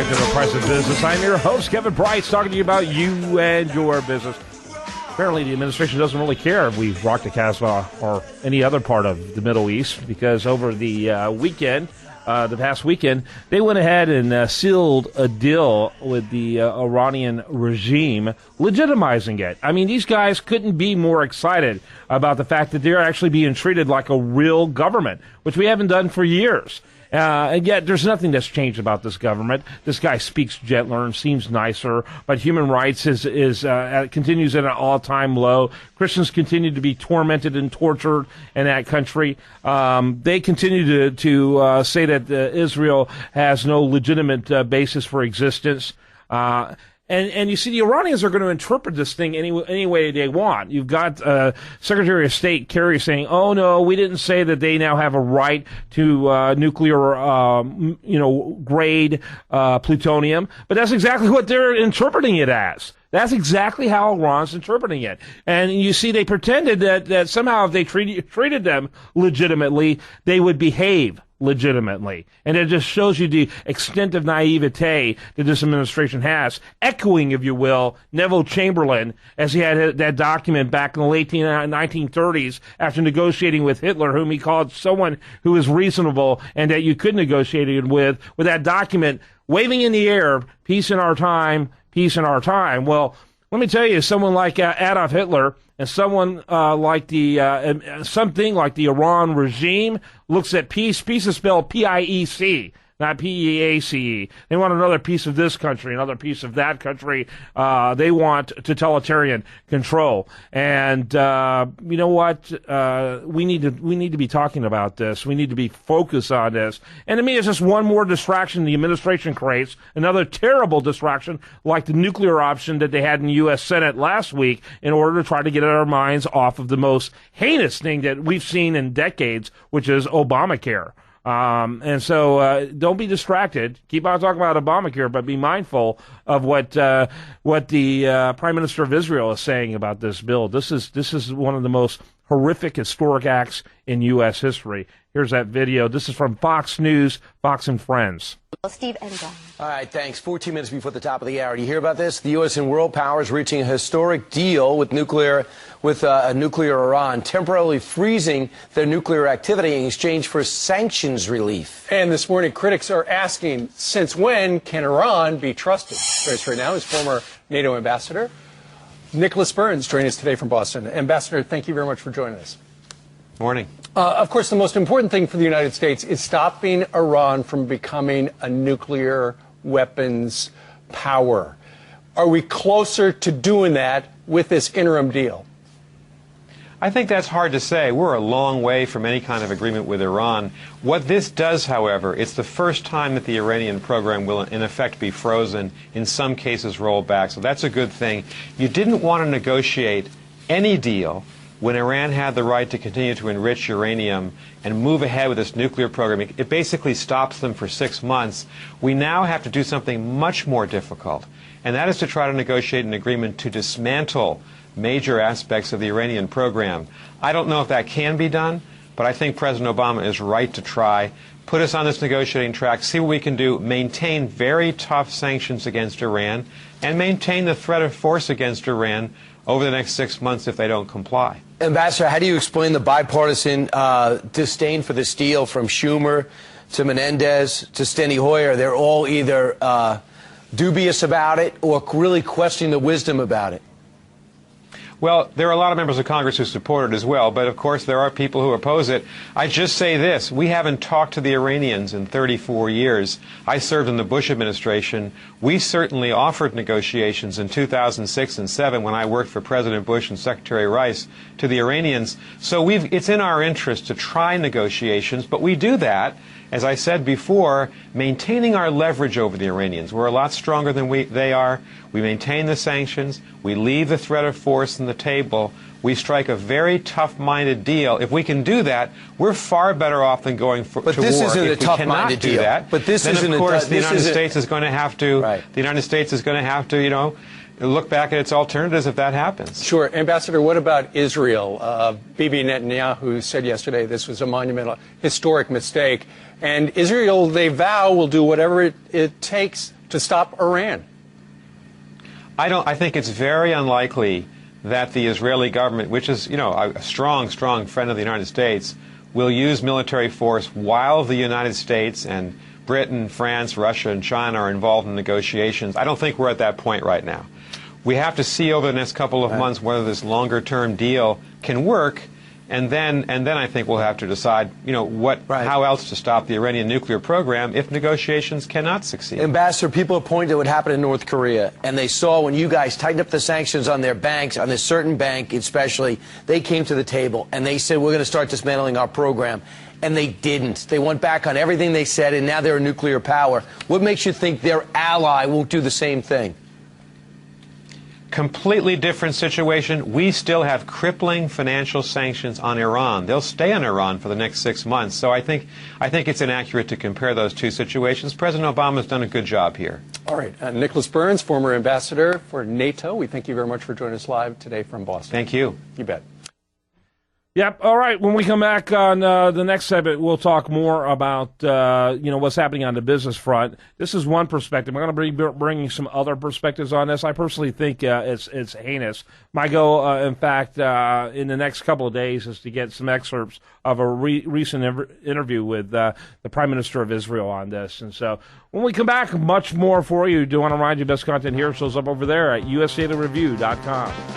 back to The Price of Business. I'm your host, Kevin Price, talking to you about you and your business. Apparently, the administration doesn't really care if we rock the Casbah or any other part of the Middle East, because over the weekend, the past weekend, they went ahead and sealed a deal with the Iranian regime, legitimizing it. I mean, these guys couldn't be more excited about the fact that they're actually being treated like a real government, which we haven't done for years. And yet there's nothing that's changed about this government. This guy speaks gentler and seems nicer, but human rights is continues at an all-time low. Christians continue to be tormented and tortured in that country. They continue to say that Israel has no legitimate basis for existence. And you see, the Iranians are going to interpret this thing any way they want. You've got Secretary of State Kerry saying, "Oh no, we didn't say that they now have a right to nuclear, grade plutonium." But that's exactly what they're interpreting it as. That's exactly how Iran's interpreting it. And you see, they pretended that somehow if they treated them legitimately, they would behave legitimately. And it just shows you the extent of naivete that this administration has, echoing, if you will, Neville Chamberlain, as he had that document back in the late 1930s after negotiating with Hitler, whom he called someone who was reasonable and that you could negotiate with that document waving in the air, peace in our time, peace in our time. Well, let me tell you, someone like Adolf Hitler and someone like something like the Iran regime looks at peace. Peace is spelled P-I-E-C, not P-E-A-C-E. They want another piece of this country, another piece of that country. They want totalitarian control. And you know what? We need to be talking about this. We need to be focused on this. And to me, it's just one more distraction the administration creates, another terrible distraction like the nuclear option that they had in the U.S. Senate last week in order to try to get our minds off of the most heinous thing that we've seen in decades, which is Obamacare. And so don't be distracted. Keep on talking about Obamacare, but be mindful of what the Prime Minister of Israel is saying about this bill. This is one of the most horrific historic acts in U.S. history. Here's that video. This is from Fox News, Fox and Friends. Steve and John. All right, thanks. 14 minutes before the top of the hour. Do you hear about this? The U.S. and world powers reaching a historic deal with nuclear Iran, temporarily freezing their nuclear activity in exchange for sanctions relief. And this morning, critics are asking, since when can Iran be trusted? Joining us right now is former NATO ambassador Nicholas Burns, joining us today from Boston. Ambassador, thank you very much for joining us. Morning. Of course, the most important thing for the United States is stopping Iran from becoming a nuclear weapons power. Are we closer to doing that with this interim deal? I think that's hard to say. We're a long way from any kind of agreement with Iran. What this does, however, it's the first time that the Iranian program will, in effect, be frozen, in some cases rolled back. So that's a good thing. You didn't want to negotiate any deal when Iran had the right to continue to enrich uranium and move ahead with this nuclear program. It basically stops them for 6 months. We now have to do something much more difficult, and that is to try to negotiate an agreement to dismantle major aspects of the Iranian program. I don't know if that can be done, but I think President Obama is right to try. Put us on this negotiating track, see what we can do, maintain very tough sanctions against Iran, and maintain the threat of force against Iran over the next 6 months if they don't comply. Ambassador, how do you explain the bipartisan disdain for this deal from Schumer to Menendez to Steny Hoyer? They're all either dubious about it or really questioning the wisdom about it. Well, there are a lot of members of Congress who support it as well, but of course there are people who oppose it. I just say this, we haven't talked to the Iranians in 34 years. I served in the Bush administration. We certainly offered negotiations in 2006 and 2007 when I worked for President Bush and Secretary Rice to the Iranians. So it's in our interest to try negotiations, but we do that, as I said before, maintaining our leverage over the Iranians. We're a lot stronger than they are. We maintain the sanctions. We leave the threat of force on the table. We strike a very tough-minded deal. If we can do that, we're far better off than going to war. But this isn't a tough-minded deal. But this isn't of course, the United States is going to have to. Right. The United States is going to have to, look back at its alternatives if that happens. Sure. Ambassador, what about Israel? Bibi Netanyahu said yesterday this was a monumental, historic mistake. And Israel, they vow, will do whatever it takes to stop Iran? I think it's very unlikely that the Israeli government, which is, a strong friend of the United States, will use military force while the United States and Britain, France, Russia, and China are involved in negotiations. I don't think we're at that point right now. We have to see over the next couple of months whether this longer-term deal can work, and then I think we'll have to decide, how else to stop the Iranian nuclear program if negotiations cannot succeed. Ambassador, people have pointed to what happened in North Korea, and they saw when you guys tightened up the sanctions on their banks, on this certain bank especially, they came to the table and they said, we're going to start dismantling our program. And they didn't. They went back on everything they said, and now they're a nuclear power. What makes you think their ally won't do the same thing? Completely different situation. We still have crippling financial sanctions on Iran. They'll stay on Iran for the next 6 months. So I think it's inaccurate to compare those two situations. President Obama's done a good job here. All right. Nicholas Burns, former ambassador for NATO. We thank you very much for joining us live today from Boston. Thank you. You bet. Yep. All right. When we come back on the next segment, we'll talk more about what's happening on the business front. This is one perspective. I'm going to be bringing some other perspectives on this. I personally think it's heinous. My goal, in fact, in the next couple of days, is to get some excerpts of a recent interview with the Prime Minister of Israel on this. And so when we come back, much more for you. Do want to remind you, best content here shows up over there at USAToReview.com.